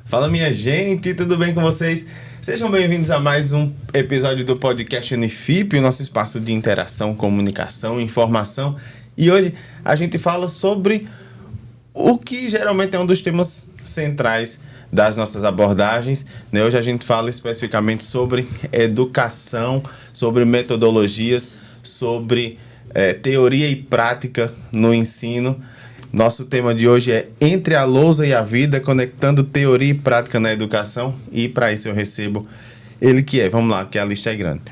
Fala, minha gente, tudo bem com vocês? Sejam bem-vindos a mais um episódio do podcast Unifip, o nosso espaço de interação, comunicação, informação. E hoje a gente fala sobre o que geralmente é um dos temas centrais das nossas abordagens, né? Hoje a gente fala especificamente sobre educação, sobre metodologias, sobre teoria e prática no ensino. Nosso tema de hoje é Entre a Lousa e a Vida, conectando teoria e prática na educação. E para isso eu recebo ele que é, vamos lá, que a lista é grande.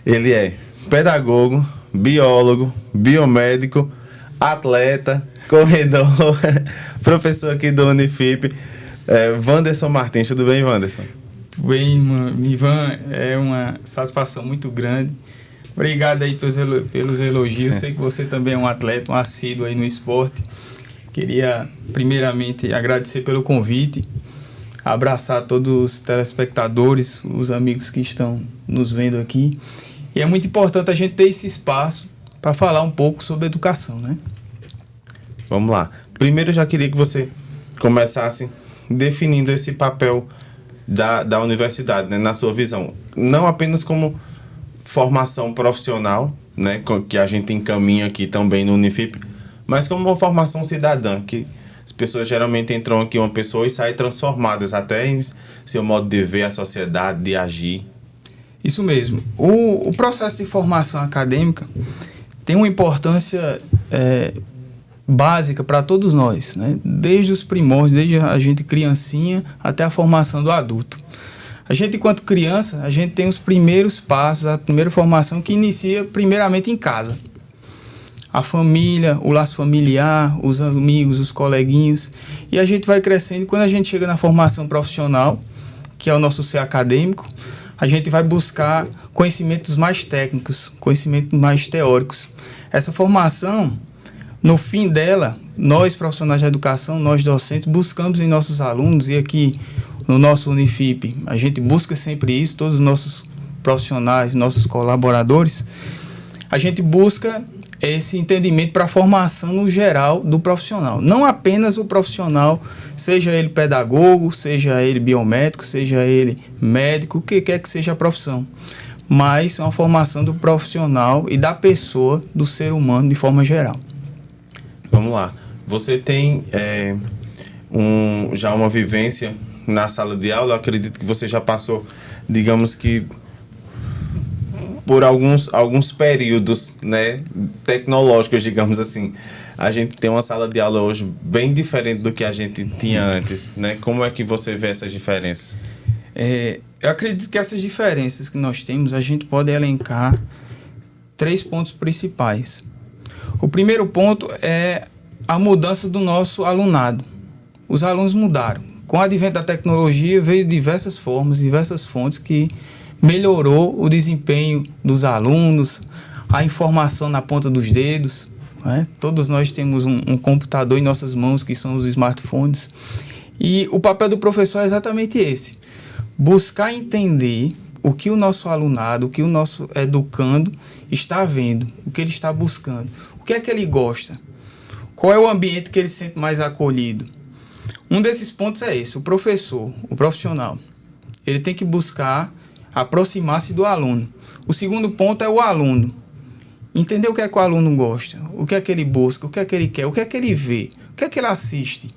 Ele é pedagogo, biólogo, biomédico, atleta, corredor, professor aqui do Unifip, Wanderson Martins. Tudo bem, Wanderson? Tudo bem, Ivan. É uma satisfação muito grande. Obrigado aí pelos elogios. Sei que você também é um atleta, um assíduo aí no esporte. Queria, primeiramente, agradecer pelo convite, abraçar todos os telespectadores, os amigos que estão nos vendo aqui. E é muito importante a gente ter esse espaço para falar um pouco sobre educação, né? Vamos lá. Primeiro, eu já queria que você começasse definindo esse papel da universidade, né, na sua visão. Não apenas como formação profissional, né, que a gente encaminha aqui também no Unifip, mas como uma formação cidadã, que as pessoas geralmente entram aqui uma pessoa e saem transformadas até em seu modo de ver a sociedade, de agir. Isso mesmo. O processo de formação acadêmica tem uma importância básica para todos nós, né? Desde os primórdios, desde a gente criancinha até a formação do adulto. A gente, enquanto criança, a gente tem os primeiros passos, a primeira formação que inicia primeiramente em casa. A família, o laço familiar, os amigos, os coleguinhas. E a gente vai crescendo e quando a gente chega na formação profissional, que é o nosso ser acadêmico, a gente vai buscar conhecimentos mais técnicos, conhecimentos mais teóricos. Essa formação, no fim dela, nós profissionais da educação, nós docentes, buscamos em nossos alunos, e aqui no nosso Unifip, a gente busca sempre isso, todos os nossos profissionais, nossos colaboradores, a gente busca esse entendimento para a formação no geral do profissional. Não apenas o profissional, seja ele pedagogo, seja ele biomédico, seja ele médico, o que quer que seja a profissão, mas uma formação do profissional e da pessoa, do ser humano de forma geral. Vamos lá. Você tem já uma vivência na sala de aula. Eu acredito que você já passou, digamos que, por alguns períodos, né, tecnológicos, digamos assim. A gente tem uma sala de aula hoje bem diferente do que a gente tinha antes, né? Como é que você vê essas diferenças? Eu acredito que essas diferenças que nós temos, a gente pode elencar 3 pontos principais. O primeiro ponto é a mudança do nosso alunado. Os alunos mudaram. Com o advento da tecnologia, veio diversas formas, diversas fontes que melhorou o desempenho dos alunos, a informação na ponta dos dedos, né? Todos nós temos um computador em nossas mãos, que são os smartphones. E o papel do professor é exatamente esse: buscar entender o que o nosso alunado, o que o nosso educando está vendo, o que ele está buscando, o que é que ele gosta, qual é o ambiente que ele se sente mais acolhido. Um desses pontos é esse: o professor, o profissional, ele tem que buscar aproximar-se do aluno. O segundo ponto é o aluno. Entender o que é que o aluno gosta, o que é que ele busca, o que é que ele quer, o que é que ele vê, o que é que ele assiste.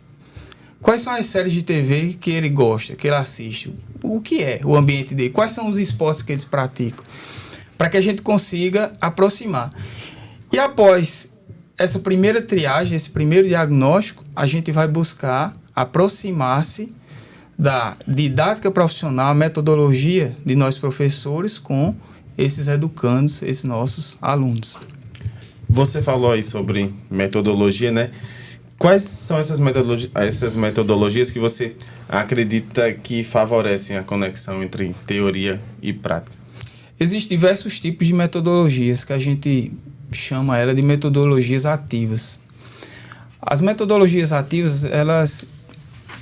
Quais são as séries de TV que ele gosta, que ele assiste? O que é o ambiente dele? Quais são os esportes que eles praticam? Para que a gente consiga aproximar. E após essa primeira triagem, esse primeiro diagnóstico, a gente vai buscar aproximar-se da didática profissional, a metodologia de nós professores com esses educandos, esses nossos alunos. Você falou aí sobre metodologia, né? Quais são essas metodologias que você acredita que favorecem a conexão entre teoria e prática? Existem diversos tipos de metodologias que a gente chama ela de metodologias ativas. As metodologias ativas, elas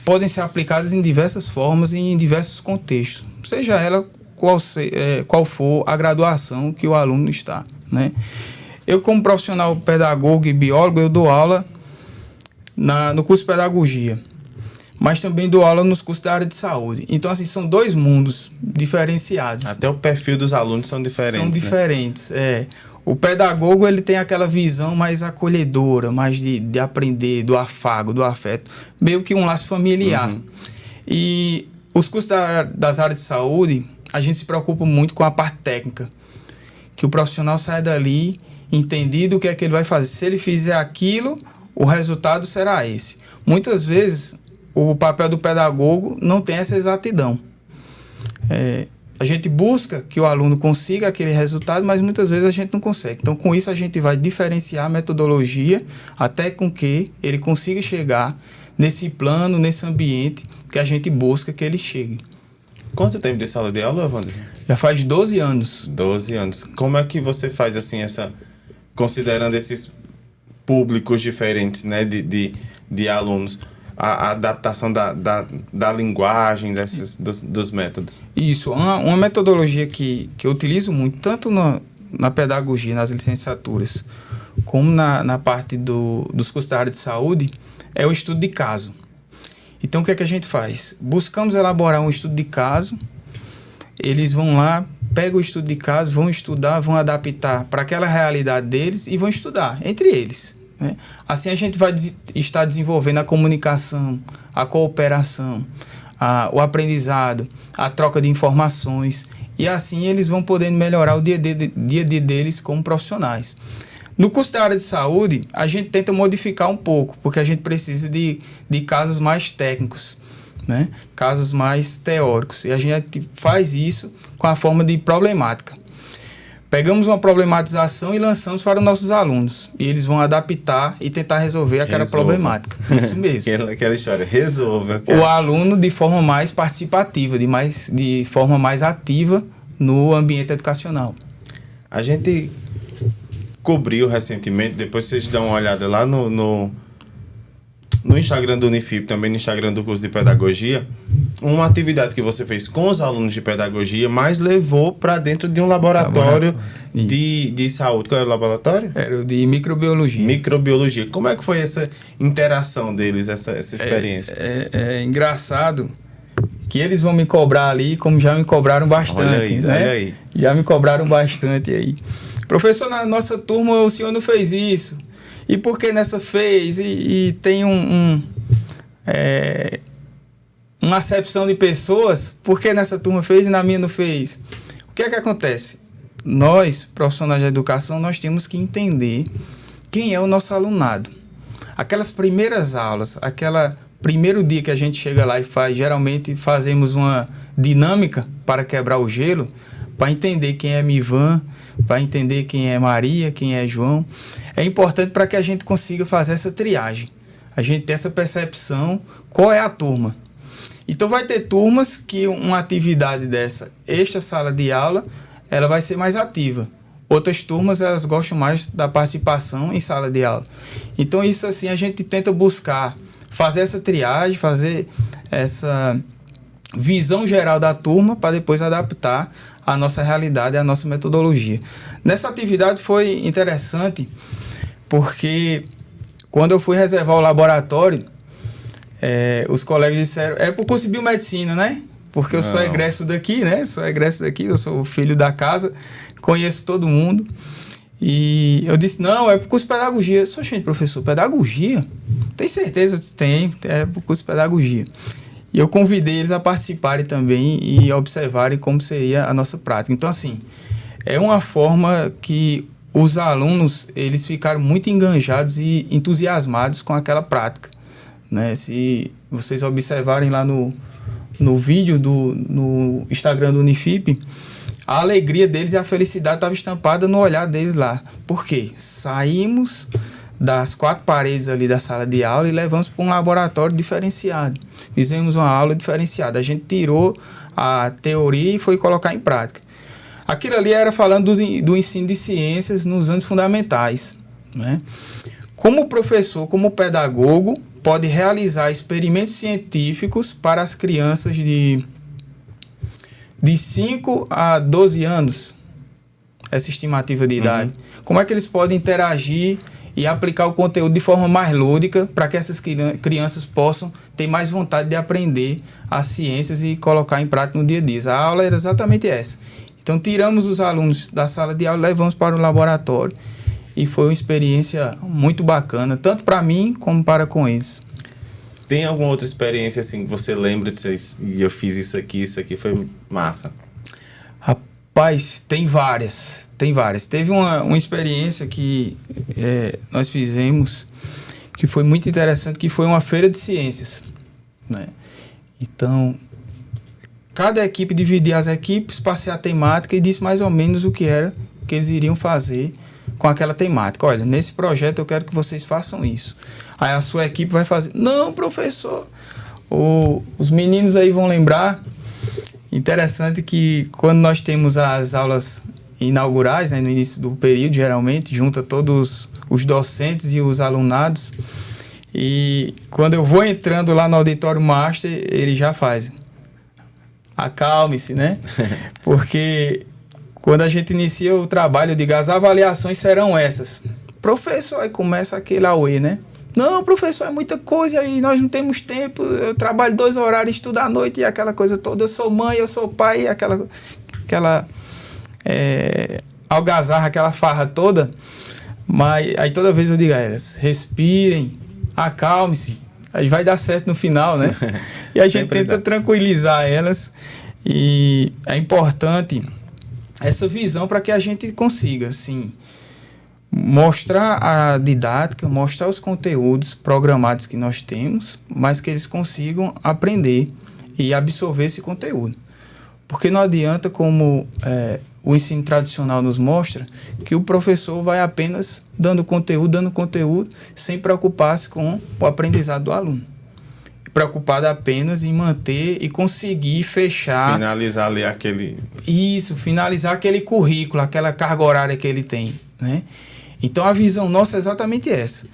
podem ser aplicadas em diversas formas e em diversos contextos, seja ela qual for a graduação que o aluno está, né? Eu, como profissional pedagogo e biólogo, eu dou aula no curso de pedagogia, mas também dou aula nos cursos da área de saúde. Então, assim, são dois mundos diferenciados. Até o perfil dos alunos são diferentes. São diferentes, né? O pedagogo, ele tem aquela visão mais acolhedora, mais de aprender, do afago, do afeto, meio que um laço familiar. E os cursos das áreas de saúde, a gente se preocupa muito com a parte técnica, que o profissional saia dali entendido o que é que ele vai fazer. Se ele fizer aquilo, o resultado será esse. Muitas vezes, o papel do pedagogo não tem essa exatidão. A gente busca que o aluno consiga aquele resultado, mas muitas vezes a gente não consegue. Então, com isso, a gente vai diferenciar a metodologia até com que ele consiga chegar nesse plano, nesse ambiente que a gente busca que ele chegue. Quanto tempo de sala de aula, Wander? Já faz 12 anos. 12 anos. Como é que você faz, assim, considerando esses públicos diferentes, né, de alunos, a adaptação da linguagem dos métodos? Isso, uma metodologia que eu utilizo muito, tanto na pedagogia, nas licenciaturas, como na parte dos cursos da área de saúde, é o estudo de caso. Então, o que é que a gente faz? Buscamos elaborar um estudo de caso, eles vão lá, pegam o estudo de caso, vão estudar, vão adaptar para aquela realidade deles e vão estudar entre eles, né? Assim a gente vai estar desenvolvendo a comunicação, a cooperação, o aprendizado, a troca de informações, e assim eles vão podendo melhorar o dia a dia deles como profissionais. No curso da área de saúde, a gente tenta modificar um pouco, porque a gente precisa de casos mais técnicos, né? Casos mais teóricos. E a gente faz isso com a forma de problemática. Pegamos uma problematização e lançamos para os nossos alunos. E eles vão adaptar e tentar resolver aquela problemática. Isso mesmo. Aquela história, resolva. O aluno de forma mais participativa, de forma mais ativa no ambiente educacional. A gente cobriu recentemente, depois vocês dão uma olhada lá no Instagram do Unifip, também no Instagram do curso de pedagogia, uma atividade que você fez com os alunos de pedagogia, mas levou para dentro de um laboratório de saúde. Qual era o laboratório? Era o de microbiologia. Microbiologia. Como é que foi essa interação deles, essa experiência? É engraçado que eles vão me cobrar ali, como já me cobraram bastante. Olha aí, né? Olha aí. Já me cobraram bastante aí. Professor, na nossa turma o senhor não fez isso. E por que nessa fez? E tem uma acepção de pessoas. Por que nessa turma fez e na minha não fez? O que é que acontece? Nós, profissionais da educação, nós temos que entender quem é o nosso alunado. Aquelas primeiras aulas, primeiro dia que a gente chega lá e geralmente fazemos uma dinâmica para quebrar o gelo, para entender quem é Mivan, para entender quem é Maria, quem é João. É importante para que a gente consiga fazer essa triagem. A gente ter essa percepção, qual é a turma. Então vai ter turmas que uma atividade dessa, esta sala de aula, ela vai ser mais ativa. Outras turmas, elas gostam mais da participação em sala de aula. Então isso assim, a gente tenta buscar fazer essa triagem, fazer essa visão geral da turma para depois adaptar a nossa realidade, a nossa metodologia. Nessa atividade foi interessante, porque quando eu fui reservar o laboratório, os colegas disseram, é para o curso de biomedicina, né? Porque eu sou egresso daqui, né? Eu sou filho da casa, conheço todo mundo. E eu disse, não, é para o curso de pedagogia. Eu sou, gente, professor, pedagogia? Tem certeza? Tem, é para o curso de pedagogia. E eu convidei eles a participarem também e observarem como seria a nossa prática. Então, assim, é uma forma que os alunos, eles ficaram muito enganjados e entusiasmados com aquela prática, né? Se vocês observarem lá no vídeo no Instagram do Unifip, a alegria deles e a felicidade estava estampada no olhar deles lá. Por quê? Saímos das 4 paredes ali da sala de aula e levamos para um laboratório diferenciado. Fizemos uma aula diferenciada. A gente tirou a teoria e foi colocar em prática. Aquilo ali era falando do ensino de ciências nos anos fundamentais, né? Como professor, como pedagogo, pode realizar experimentos científicos para as crianças de 5 a 12 anos. essa estimativa de idade? Como é que eles podem interagir e aplicar o conteúdo de forma mais lúdica para que essas crianças possam ter mais vontade de aprender as ciências e colocar em prática no dia a dia? A aula era exatamente essa. Então, tiramos os alunos da sala de aula e levamos para o laboratório. E foi uma experiência muito bacana, tanto para mim como para com eles. Tem alguma outra experiência assim que você lembra de eu fiz isso aqui foi massa? Rapaz, tem várias. Teve uma experiência que nós fizemos que foi muito interessante, que foi uma feira de ciências, né? Então, cada equipe dividia as equipes, passei a temática e disse mais ou menos o que era que eles iriam fazer com aquela temática. Olha, nesse projeto eu quero que vocês façam isso. Aí a sua equipe vai fazer. Não, professor. Os meninos aí vão lembrar. Interessante que quando nós temos as aulas inaugurais, né, no início do período, geralmente, junta todos os docentes e os alunados. E quando eu vou entrando lá no auditório master, ele já faz. Acalme-se, né? Porque quando a gente inicia o trabalho, eu digo, as avaliações serão essas. Professor, aí começa aquele auê, né? Não, professor, é muita coisa aí, nós não temos tempo, eu trabalho 2 horários, estudo à noite e aquela coisa toda, eu sou mãe, eu sou pai, aquela algazarra, aquela farra toda. Mas aí toda vez eu digo a elas, respirem, acalme-se, aí vai dar certo no final, né? E a gente tenta tranquilizar elas, e é importante essa visão para que a gente consiga, assim, mostrar a didática, mostrar os conteúdos programados que nós temos, mas que eles consigam aprender e absorver esse conteúdo. Porque não adianta, como o ensino tradicional nos mostra, que o professor vai apenas dando conteúdo, sem preocupar-se com o aprendizado do aluno. Preocupado apenas em manter e conseguir fechar... Finalizar ali aquele... Isso, finalizar aquele currículo, aquela carga horária que ele tem, né? Então, a visão nossa é exatamente essa.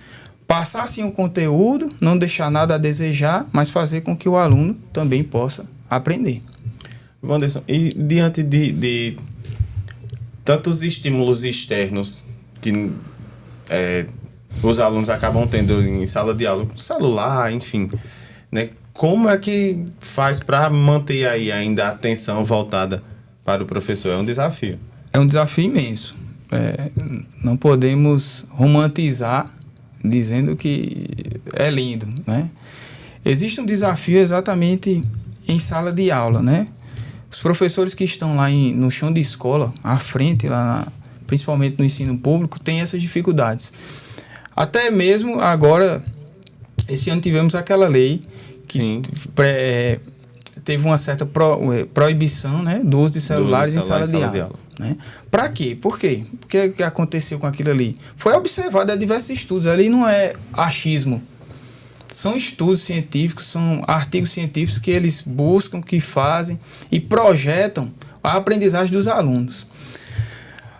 Passar, sim, o conteúdo, não deixar nada a desejar, mas fazer com que o aluno também possa aprender. Wanderson, e diante de tantos estímulos externos que os alunos acabam tendo em sala de aula, celular, enfim, né? Como é que faz para manter aí ainda a atenção voltada para o professor? É um desafio. É um desafio imenso. Não podemos romantizar dizendo que é lindo, né? Existe um desafio exatamente em sala de aula, né? Os professores que estão lá no chão de escola, à frente, principalmente no ensino público, têm essas dificuldades. Até mesmo agora, esse ano tivemos aquela lei que teve uma certa proibição, né, do uso de celulares em sala de aula. Né? Para quê? Por quê? O que aconteceu com aquilo ali? Foi observado a diversos estudos. Ali não é achismo. São estudos científicos, são artigos científicos que eles buscam, que fazem e projetam a aprendizagem dos alunos.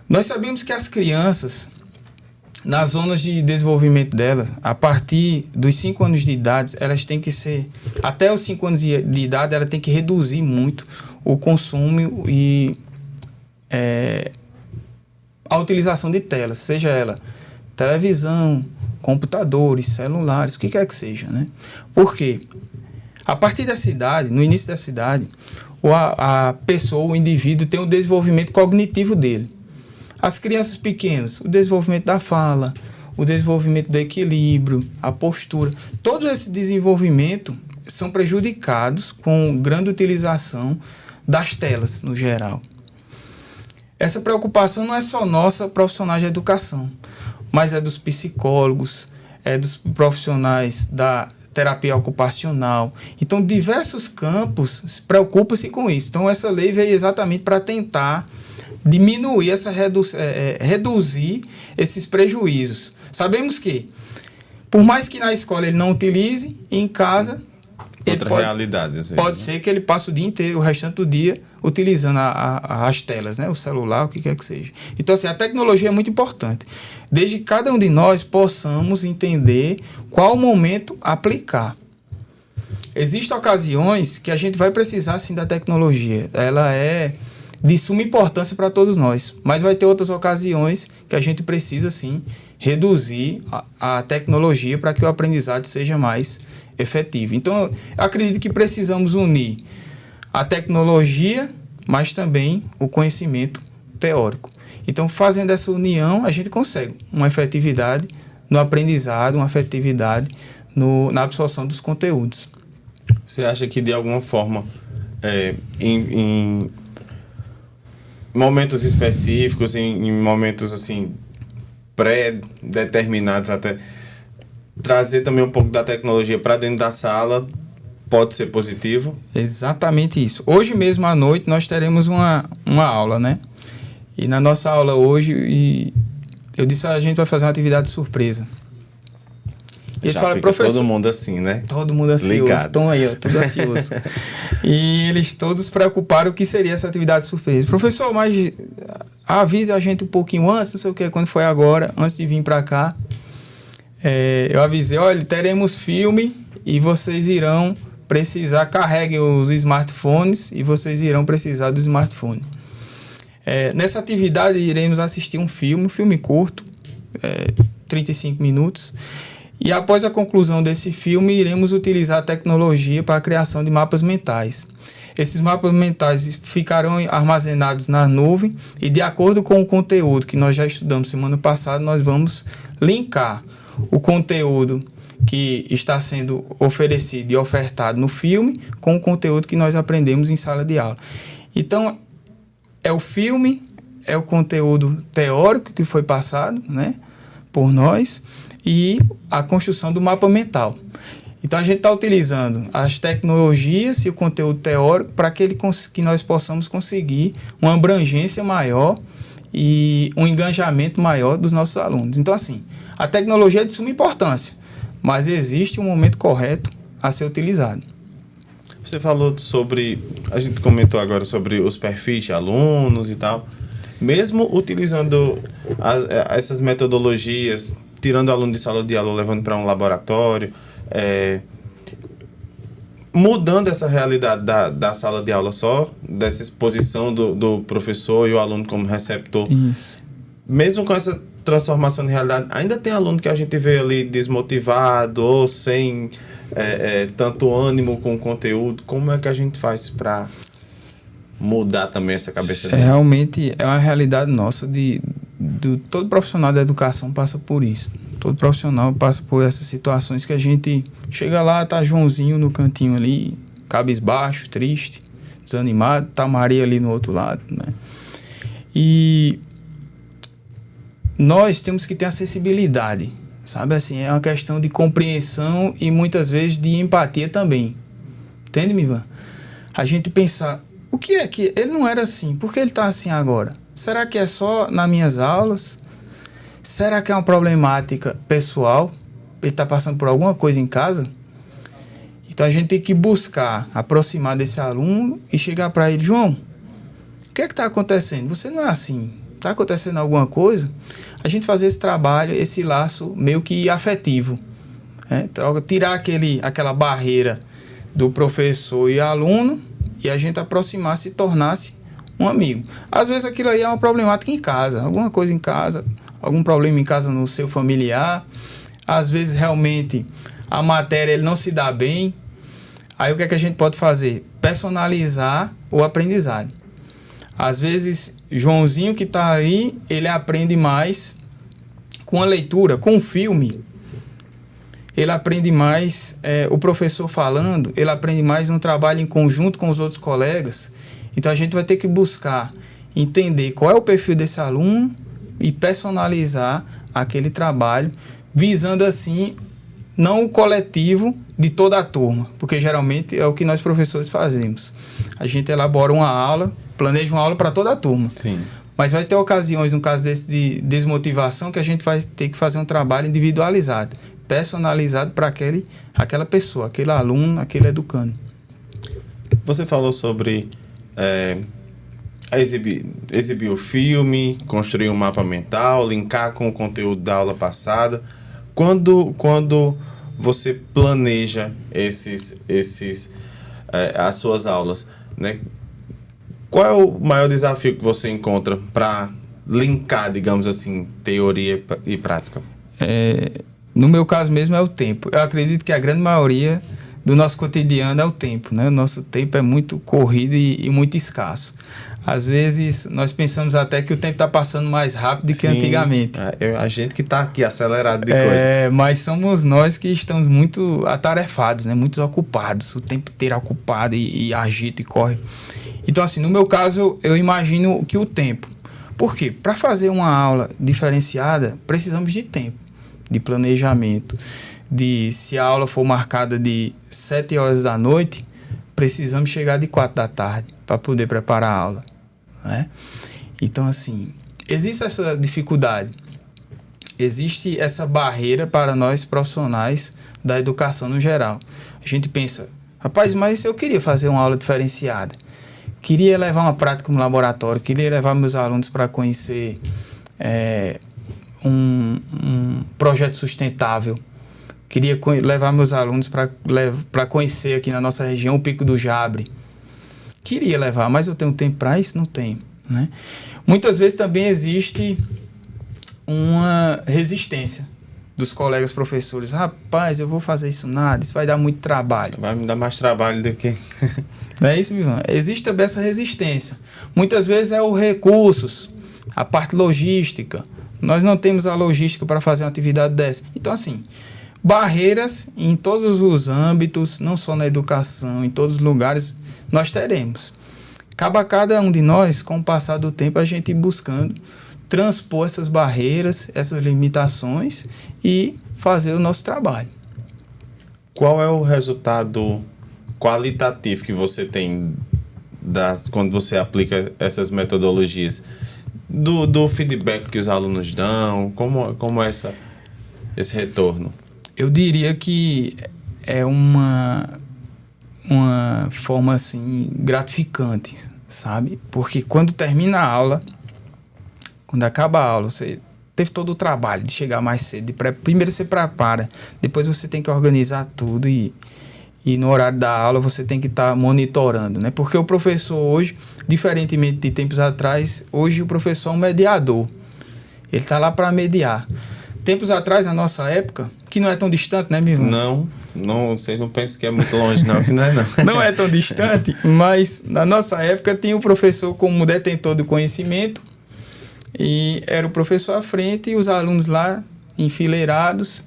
Nós sabemos que as crianças, nas zonas de desenvolvimento delas, a partir dos 5 anos de idade, elas têm que ser... Até os 5 anos de idade, ela tem que reduzir muito o consumo e a utilização de telas, seja ela televisão, computadores, celulares, o que quer que seja, né? Por quê? A partir dessa idade, no início dessa idade, a pessoa, o indivíduo, tem o desenvolvimento cognitivo dele. As crianças pequenas, o desenvolvimento da fala, o desenvolvimento do equilíbrio, a postura, todo esse desenvolvimento são prejudicados com grande utilização das telas, no geral. Essa preocupação não é só nossa, profissionais de educação, mas é dos psicólogos, é dos profissionais da terapia ocupacional. Então, diversos campos preocupam-se com isso. Então, essa lei veio exatamente para tentar diminuir, reduzir esses prejuízos. Sabemos que, por mais que na escola ele não utilize, em casa... Pode ser que ele passe o dia inteiro, o restante do dia, utilizando as telas, né? O celular, o que quer que seja. Então, assim, a tecnologia é muito importante. Desde que cada um de nós possamos entender qual momento aplicar. Existem ocasiões que a gente vai precisar, sim, da tecnologia. Ela é de suma importância para todos nós. Mas vai ter outras ocasiões que a gente precisa, sim, reduzir a tecnologia para que o aprendizado seja mais efetivo. Então, eu acredito que precisamos unir a tecnologia, mas também o conhecimento teórico. Então, fazendo essa união, a gente consegue uma efetividade no aprendizado, uma efetividade na absorção dos conteúdos. Você acha que, de alguma forma, em momentos específicos, em momentos assim pré-determinados, até trazer também um pouco da tecnologia para dentro da sala pode ser positivo? Exatamente isso. Hoje mesmo à noite nós teremos uma aula, né? E na nossa aula hoje, eu disse a gente vai fazer uma atividade surpresa. Eles falam, professor, todo mundo assim, né? Todo mundo ansioso. Ligado. Estão aí, ó, tudo ansioso. E eles todos preocuparam o que seria essa atividade surpresa. Professor, mas avise a gente um pouquinho antes, não sei o que, quando foi agora, antes de vir para cá. Eu avisei, olha, teremos filme e vocês irão precisar, carreguem os smartphones e vocês irão precisar do smartphone. Nessa atividade iremos assistir um filme curto, 35 minutos. E após a conclusão desse filme, iremos utilizar a tecnologia para a criação de mapas mentais. Esses mapas mentais ficarão armazenados na nuvem e, de acordo com o conteúdo que nós já estudamos semana passada, nós vamos linkar o conteúdo que está sendo oferecido e ofertado no filme com o conteúdo que nós aprendemos em sala de aula. Então, é o filme, é o conteúdo teórico que foi passado, né, por nós, e a construção do mapa mental. Então, a gente está utilizando as tecnologias e o conteúdo teórico para que nós possamos conseguir uma abrangência maior e um engajamento maior dos nossos alunos. Então, assim, a tecnologia é de suma importância, mas existe um momento correto a ser utilizado. Você falou sobre... A gente comentou agora sobre os perfis de alunos e tal. Mesmo utilizando essas metodologias, tirando o aluno de sala de aula, levando para um laboratório, mudando essa realidade da sala de aula só, dessa exposição do professor e o aluno como receptor. Isso. Mesmo com essa transformação de realidade, ainda tem aluno que a gente vê ali desmotivado ou sem tanto ânimo com o conteúdo. Como é que a gente faz para mudar também essa cabeça dele? Realmente é uma realidade nossa todo profissional da educação passa por isso. Todo profissional passa por essas situações que a gente chega lá, tá Joãozinho no cantinho ali, cabisbaixo, triste, desanimado, tá Maria ali no outro lado, né? E nós temos que ter acessibilidade, sabe assim? É uma questão de compreensão e muitas vezes de empatia também. Entende, Mivan? A gente pensar, o que é que... Ele não era assim, por que ele tá assim agora? Será que é só nas minhas aulas? Será que é uma problemática pessoal? Ele está passando por alguma coisa em casa? Então a gente tem que buscar aproximar desse aluno e chegar para ele, João, o que é que está acontecendo? Você não é assim. Está acontecendo alguma coisa? A gente fazer esse trabalho, esse laço meio que afetivo. Né? Tirar aquela barreira do professor e aluno e a gente aproximar-se e tornar-se um amigo. Às vezes aquilo aí é uma problemática em casa, alguma coisa em casa, algum problema em casa no seu familiar. Às vezes realmente a matéria ele não se dá bem. Aí o que é que a gente pode fazer? Personalizar o aprendizado. Às vezes Joãozinho que está aí, ele aprende mais com a leitura, com o filme. Ele aprende mais, o professor falando, ele aprende mais no trabalho em conjunto com os outros colegas. Então a gente vai ter que buscar entender qual é o perfil desse aluno e personalizar aquele trabalho, visando assim não o coletivo de toda a turma, porque geralmente é o que nós professores fazemos. A gente elabora uma aula, planeja uma aula para toda a turma. Sim. Mas vai ter ocasiões, no caso desse de desmotivação, que a gente vai ter que fazer um trabalho individualizado, personalizado para aquela pessoa, aquele aluno, aquele educando. Você falou sobre exibir o filme, construir um mapa mental, linkar com o conteúdo da aula passada. Quando você planeja as suas aulas, né? Qual é o maior desafio que você encontra para linkar, digamos assim, teoria e prática? No meu caso mesmo é o tempo. Eu acredito que a grande maioria do nosso cotidiano é o tempo, né? O nosso tempo é muito corrido e muito escasso. Às vezes nós pensamos até que o tempo está passando mais rápido do que antigamente. A gente que está aqui acelerado de coisa. Mas somos nós que estamos muito atarefados, né? Muito ocupados, o tempo inteiro ocupado e agita e corre. Então, assim, no meu caso, eu imagino que o tempo. Por quê? Para fazer uma aula diferenciada, precisamos de tempo, de planejamento. Se a aula for marcada de 7 horas da noite, precisamos chegar de 4 da tarde para poder preparar a aula, né? Então, assim, existe essa dificuldade, existe essa barreira para nós profissionais da educação no geral. A gente pensa, rapaz, mas eu queria fazer uma aula diferenciada, queria levar uma prática no laboratório, queria levar meus alunos para conhecer um projeto sustentável, queria levar meus alunos para conhecer aqui na nossa região o Pico do Jabre. Queria levar, mas eu tenho tempo para isso? Não tenho, né? Muitas vezes também existe uma resistência dos colegas professores. Rapaz, eu vou fazer isso nada, isso vai dar muito trabalho. Vai me dar mais trabalho do que... Não é isso, Ivan? Existe também essa resistência. Muitas vezes é os recursos, a parte logística. Nós não temos a logística para fazer uma atividade dessa. Então, assim, barreiras em todos os âmbitos, não só na educação, em todos os lugares, nós teremos. Cabe a cada um de nós, com o passar do tempo, a gente ir buscando transpor essas barreiras, essas limitações e fazer o nosso trabalho. Qual é o resultado qualitativo que você tem quando você aplica essas metodologias? Do feedback que os alunos dão? Como é esse retorno? Eu diria que é uma forma assim gratificante, sabe? Porque quando termina a aula, quando acaba a aula, você teve todo o trabalho de chegar mais cedo. Primeiro você prepara, depois você tem que organizar tudo e no horário da aula você tem que estar monitorando, né? Porque o professor hoje, diferentemente de tempos atrás, hoje o professor é um mediador. Ele está lá para mediar. Tempos atrás, na nossa época, que não é tão distante, né, Mivan? Não, vocês não pensam que é muito longe, não, que não é não. Não é tão distante, mas na nossa época tinha o professor como detentor do conhecimento e era o professor à frente e os alunos lá enfileirados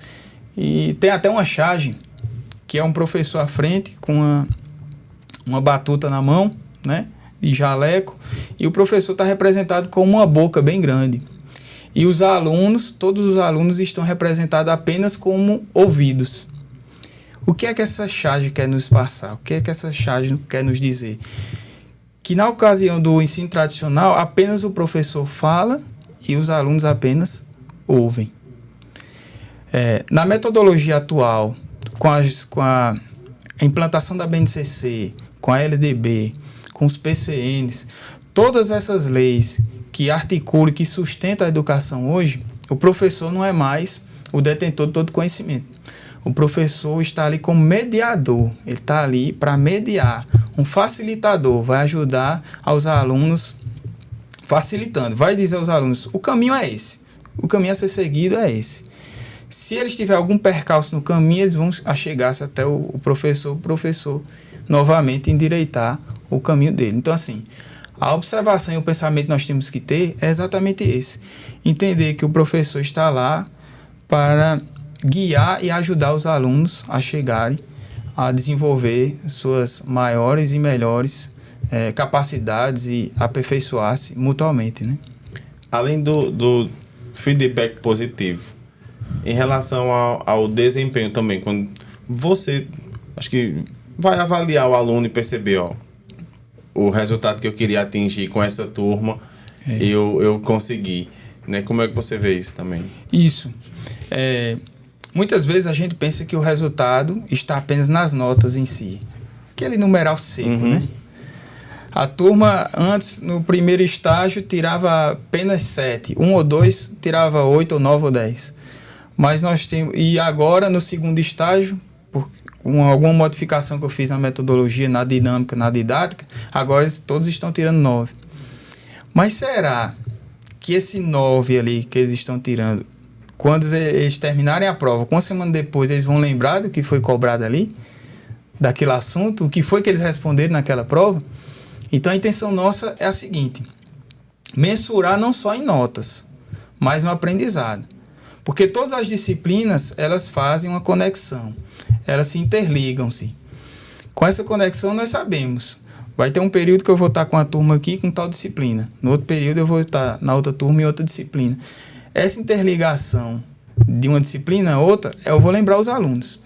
e tem até uma charge, que é um professor à frente com uma batuta na mão, né, de jaleco, e o professor está representado com uma boca bem grande. E os alunos, todos os alunos estão representados apenas como ouvidos. O que é que essa charge quer nos passar? O que é que essa charge quer nos dizer? Que na ocasião do ensino tradicional, apenas o professor fala e os alunos apenas ouvem. Na metodologia atual, com a implantação da BNCC, com a LDB, com os PCNs, todas essas leis que articulam e que sustentam a educação hoje, o professor não é mais o detentor de todo conhecimento. O professor está ali como mediador, ele está ali para mediar, um facilitador, vai ajudar aos alunos, facilitando, vai dizer aos alunos, o caminho é esse, o caminho a ser seguido é esse. Se eles tiverem algum percalço no caminho, eles vão achegar-se até o professor novamente endireitar o caminho dele. Então, assim, a observação e o pensamento que nós temos que ter é exatamente esse. Entender que o professor está lá para guiar e ajudar os alunos a chegarem a desenvolver suas maiores e melhores capacidades e aperfeiçoar-se mutuamente, né? Além do feedback positivo, em relação ao desempenho também, quando você, acho que vai avaliar o aluno e perceber, o resultado que eu queria atingir com essa turma, eu consegui, né? Como é que você vê isso também? Isso. Muitas vezes a gente pensa que o resultado está apenas nas notas em si. Aquele numeral seco, né? A turma, antes, no primeiro estágio, tirava apenas 7. 1 ou 2 tirava 8 ou 9 ou 10. Mas nós temos... E agora, no segundo estágio, alguma modificação que eu fiz na metodologia, na dinâmica, na didática, agora todos estão tirando 9. Mas será que esse 9 ali que eles estão tirando, quando eles terminarem a prova, com uma semana depois, eles vão lembrar do que foi cobrado ali, daquele assunto, o que foi que eles responderam naquela prova? Então a intenção nossa é a seguinte: mensurar não só em notas, mas no aprendizado. Porque todas as disciplinas, elas fazem uma conexão, elas se interligam-se. Com essa conexão nós sabemos, vai ter um período que eu vou estar com a turma aqui com tal disciplina, no outro período eu vou estar na outra turma em outra disciplina. Essa interligação de uma disciplina a outra, eu vou lembrar os alunos.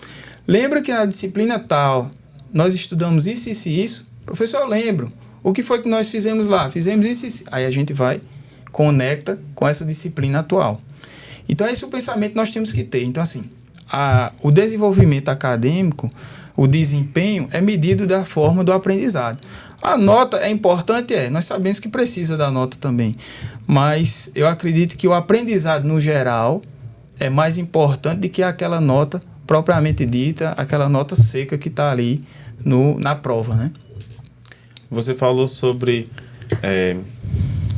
Lembra que na disciplina tal, nós estudamos isso, isso e isso? Professor, eu lembro. O que foi que nós fizemos lá? Fizemos isso e isso. Aí a gente vai, conecta com essa disciplina atual. Então, esse é o pensamento que nós temos que ter. Então, assim, o desenvolvimento acadêmico, o desempenho é medido da forma do aprendizado. A nota é importante, nós sabemos que precisa da nota também, mas eu acredito que o aprendizado no geral é mais importante do que aquela nota propriamente dita, aquela nota seca que está ali na prova, né? Você falou sobre,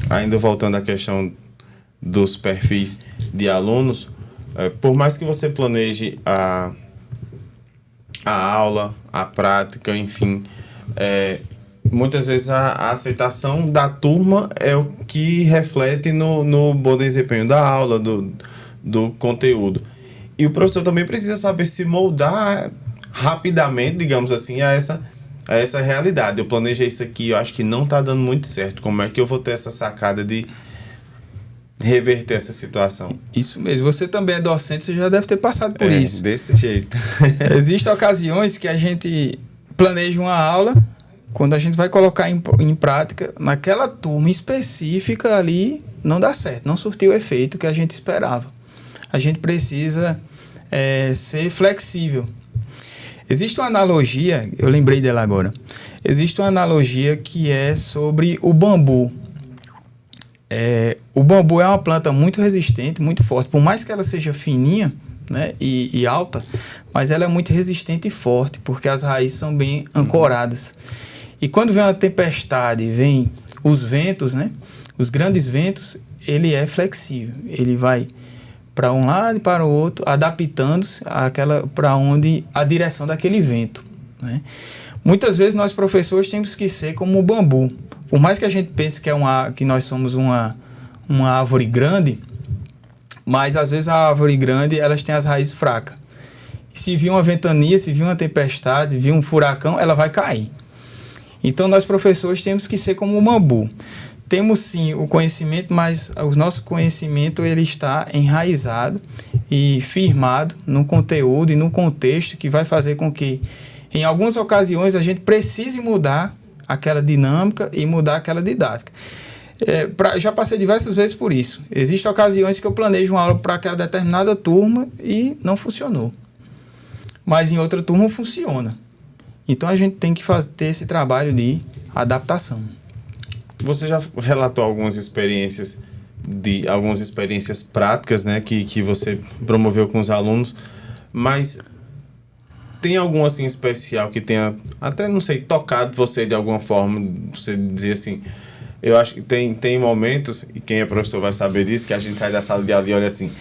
ainda voltando à questão dos perfis de alunos, por mais que você planeje a aula, a prática, enfim, muitas vezes a aceitação da turma é o que reflete no bom desempenho da aula, do conteúdo. E o professor também precisa saber se moldar rapidamente, digamos assim, a essa realidade. Eu planejei isso aqui, eu acho que não está dando muito certo. Como é que eu vou ter essa sacada de reverter essa situação? Isso mesmo. Você também é docente, você já deve ter passado por isso. Desse jeito. Existem ocasiões que a gente planeja uma aula, quando a gente vai colocar em prática, naquela turma específica ali, não dá certo, não surtiu o efeito que a gente esperava. A gente precisa ser flexível. Existe uma analogia, eu lembrei dela agora, existe uma analogia que é sobre o bambu. O bambu é uma planta muito resistente, muito forte, por mais que ela seja fininha, né, e alta, mas ela é muito resistente e forte, porque as raízes são bem ancoradas. E quando vem uma tempestade, vem os ventos, né, os grandes ventos, ele é flexível, ele vai para um lado e para o outro, adaptando-se para onde a direção daquele vento, né? Muitas vezes nós professores temos que ser como o bambu. Por mais que a gente pense que nós somos uma árvore grande, mas às vezes a árvore grande elas têm as raízes fracas. E se vir uma ventania, se vir uma tempestade, se vir um furacão, ela vai cair. Então nós professores temos que ser como o bambu. Temos sim o conhecimento, mas o nosso conhecimento ele está enraizado e firmado no conteúdo e no contexto que vai fazer com que, em algumas ocasiões, a gente precise mudar aquela dinâmica e mudar aquela didática. Já passei diversas vezes por isso. Existem ocasiões que eu planejo uma aula para aquela determinada turma e não funcionou. Mas em outra turma funciona. Então a gente tem que ter esse trabalho de adaptação. Você já relatou algumas experiências práticas, né, que você promoveu com os alunos, mas tem algum assim especial que tenha, até não sei, tocado você de alguma forma, você dizer assim, eu acho que tem momentos, e quem é professor vai saber disso, que a gente sai da sala de aula e olha assim,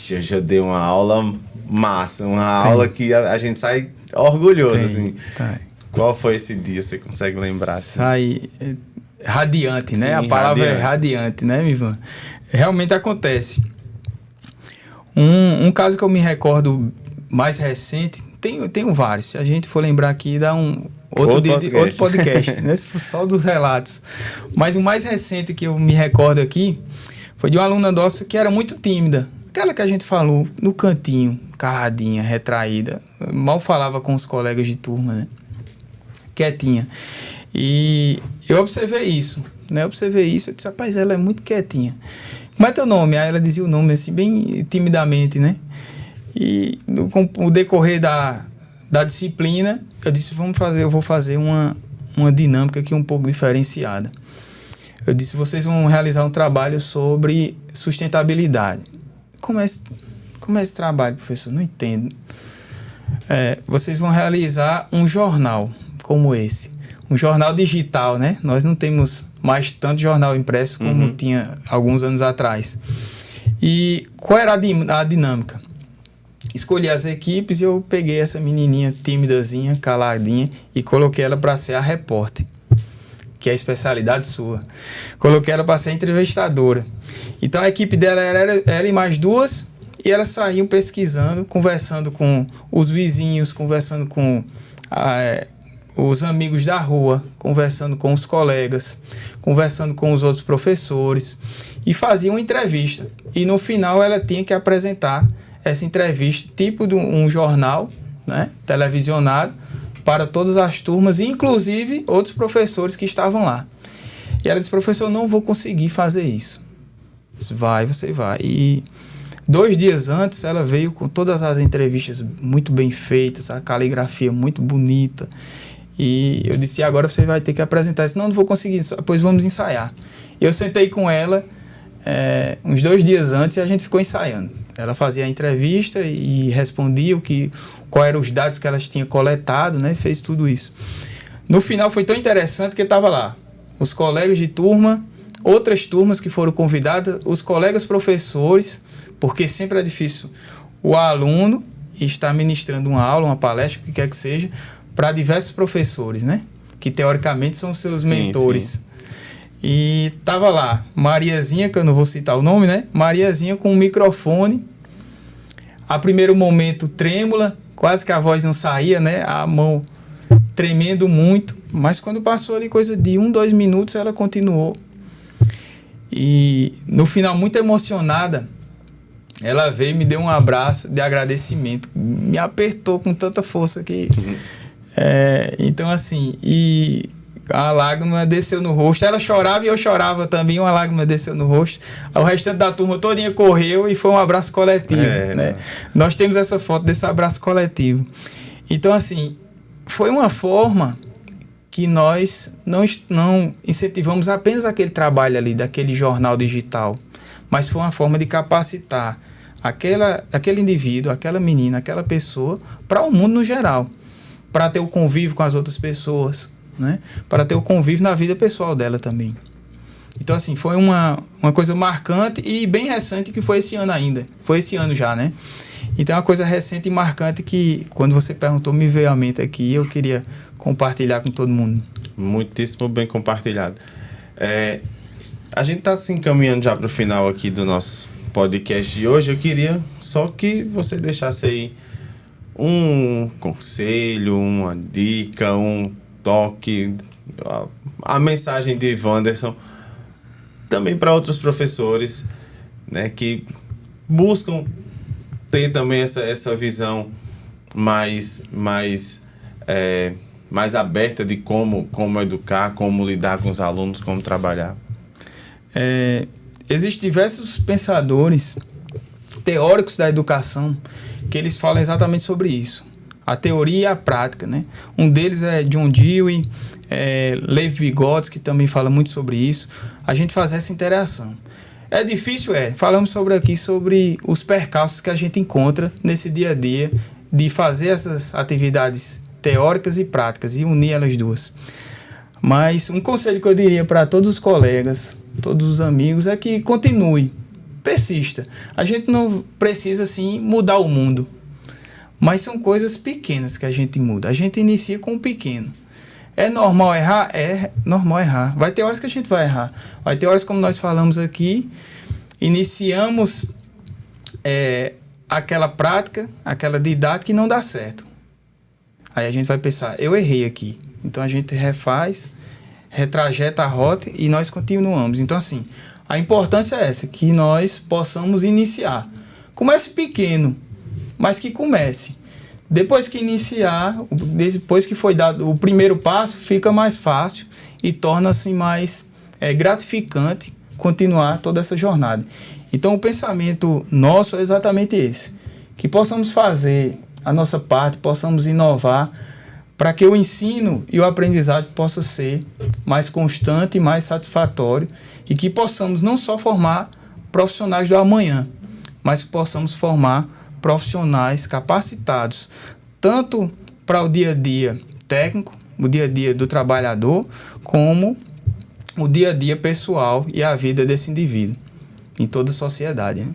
eu já dei uma aula massa, aula que a gente sai orgulhoso, assim. Qual foi esse dia, você consegue lembrar? Assim? Sai radiante, né? Sim, a palavra é radiante, né, Mivan? Realmente acontece. Um caso que eu me recordo mais recente, tenho vários. Se a gente for lembrar aqui, dá outro podcast, né? Se for só dos relatos. Mas o mais recente que eu me recordo aqui foi de uma aluna nossa que era muito tímida. Aquela que a gente falou no cantinho, caladinha, retraída. Mal falava com os colegas de turma, né? Quietinha. E eu observei isso, né? Eu disse, rapaz, ela é muito quietinha. Como é teu nome? Aí ela dizia o nome, assim, bem timidamente, né? E com o decorrer da disciplina, eu disse, eu vou fazer uma dinâmica aqui um pouco diferenciada. Eu disse, vocês vão realizar um trabalho sobre sustentabilidade. Como é esse trabalho, professor? Não entendo. vocês vão realizar um jornal como esse. Um jornal digital, né? Nós não temos mais tanto jornal impresso como tinha alguns anos atrás. E qual era a dinâmica? Escolhi as equipes e eu peguei essa menininha timidazinha, caladinha, e coloquei ela para ser a repórter, que é a especialidade sua. Coloquei ela para ser a entrevistadora. Então a equipe dela era ela e mais duas, e elas saíam pesquisando, conversando com os vizinhos, conversando com os amigos da rua, conversando com os colegas, conversando com os outros professores, e faziam uma entrevista. E no final ela tinha que apresentar essa entrevista, tipo de um jornal, né, televisionado, para todas as turmas, inclusive outros professores que estavam lá. E ela disse: professor, eu não vou conseguir fazer isso. Eu disse: você vai. E 2 dias antes ela veio com todas as entrevistas muito bem feitas, a caligrafia muito bonita. E eu disse: agora você vai ter que apresentar. Eu disse: não vou conseguir, pois vamos ensaiar. E eu sentei com ela uns 2 dias antes e a gente ficou ensaiando. Ela fazia a entrevista e respondia quais eram os dados que elas tinham coletado, né? Fez tudo isso. No final foi tão interessante que estava lá os colegas de turma, outras turmas que foram convidadas, os colegas professores, porque sempre é difícil o aluno estar ministrando uma aula, uma palestra, o que quer que seja, para diversos professores, né? Que teoricamente são seus mentores. Sim. E tava lá Mariazinha, que eu não vou citar o nome, né? Mariazinha com um microfone, a primeiro momento trêmula, quase que a voz não saía, né? A mão tremendo muito, mas quando passou ali coisa de 1-2 minutos, ela continuou. E no final, muito emocionada, ela veio e me deu um abraço de agradecimento, me apertou com tanta força que... então assim, e a lágrima desceu no rosto, ela chorava e eu chorava também, uma lágrima desceu no rosto, o restante da turma todinha correu e foi um abraço coletivo, né? Nós temos essa foto desse abraço coletivo. Então assim, foi uma forma que nós não incentivamos apenas aquele trabalho ali, daquele jornal digital, mas foi uma forma de capacitar aquele indivíduo, aquela menina, aquela pessoa, para o mundo no geral, para ter o convívio com as outras pessoas, né? Para ter o convívio na vida pessoal dela também. Então, assim, foi uma coisa marcante e bem recente, que foi esse ano ainda. Foi esse ano já, né? Então, é uma coisa recente e marcante que, quando você perguntou, me veio à mente aqui e eu queria compartilhar com todo mundo. Muitíssimo bem compartilhado. A gente está se encaminhando já para o final aqui do nosso podcast de hoje. Eu queria só que você deixasse aí um conselho, uma dica, um toque, a mensagem de Wanderson também para outros professores, né, que buscam ter também essa visão mais aberta de como educar, como lidar com os alunos, como trabalhar. Existem diversos pensadores teóricos da educação que eles falam exatamente sobre isso, a teoria e a prática, né? Um deles é John Dewey, Levi Vygotsky, que também fala muito sobre isso. A gente faz essa interação. É difícil, falamos sobre os percalços que a gente encontra nesse dia a dia de fazer essas atividades teóricas e práticas e unir elas duas. Mas um conselho que eu diria para todos os colegas, todos os amigos, é que continue, persista. A gente não precisa, assim, mudar o mundo, mas são coisas pequenas que a gente muda. A gente inicia com o pequeno. É normal errar? É normal errar. Vai ter horas que a gente vai errar. Vai ter horas, como nós falamos aqui, iniciamos aquela prática, aquela didática que não dá certo. Aí a gente vai pensar, eu errei aqui. Então a gente refaz, retrajeta a rota e nós continuamos. Então assim, a importância é essa, que nós possamos iniciar. Comece pequeno, mas que comece. Depois que iniciar, depois que foi dado o primeiro passo, fica mais fácil e torna-se mais gratificante continuar toda essa jornada. Então o pensamento nosso é exatamente esse, que possamos fazer a nossa parte, possamos inovar para que o ensino e o aprendizado possa ser mais constante e mais satisfatório e que possamos não só formar profissionais do amanhã, mas que possamos formar profissionais capacitados, tanto para o dia a dia técnico, o dia a dia do trabalhador, como o dia a dia pessoal e a vida desse indivíduo em toda a sociedade, né?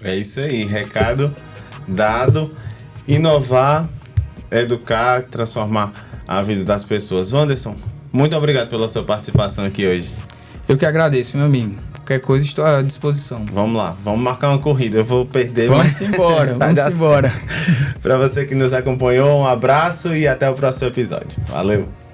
É isso aí, recado dado. Inovar, educar, transformar a vida das pessoas. Wanderson, muito obrigado pela sua participação aqui hoje. Eu que agradeço, meu amigo. Qualquer coisa estou à disposição. Vamos lá, vamos marcar uma corrida. Eu vou perder, vamos embora, vamos embora. Para você que nos acompanhou, um abraço e até o próximo episódio. Valeu!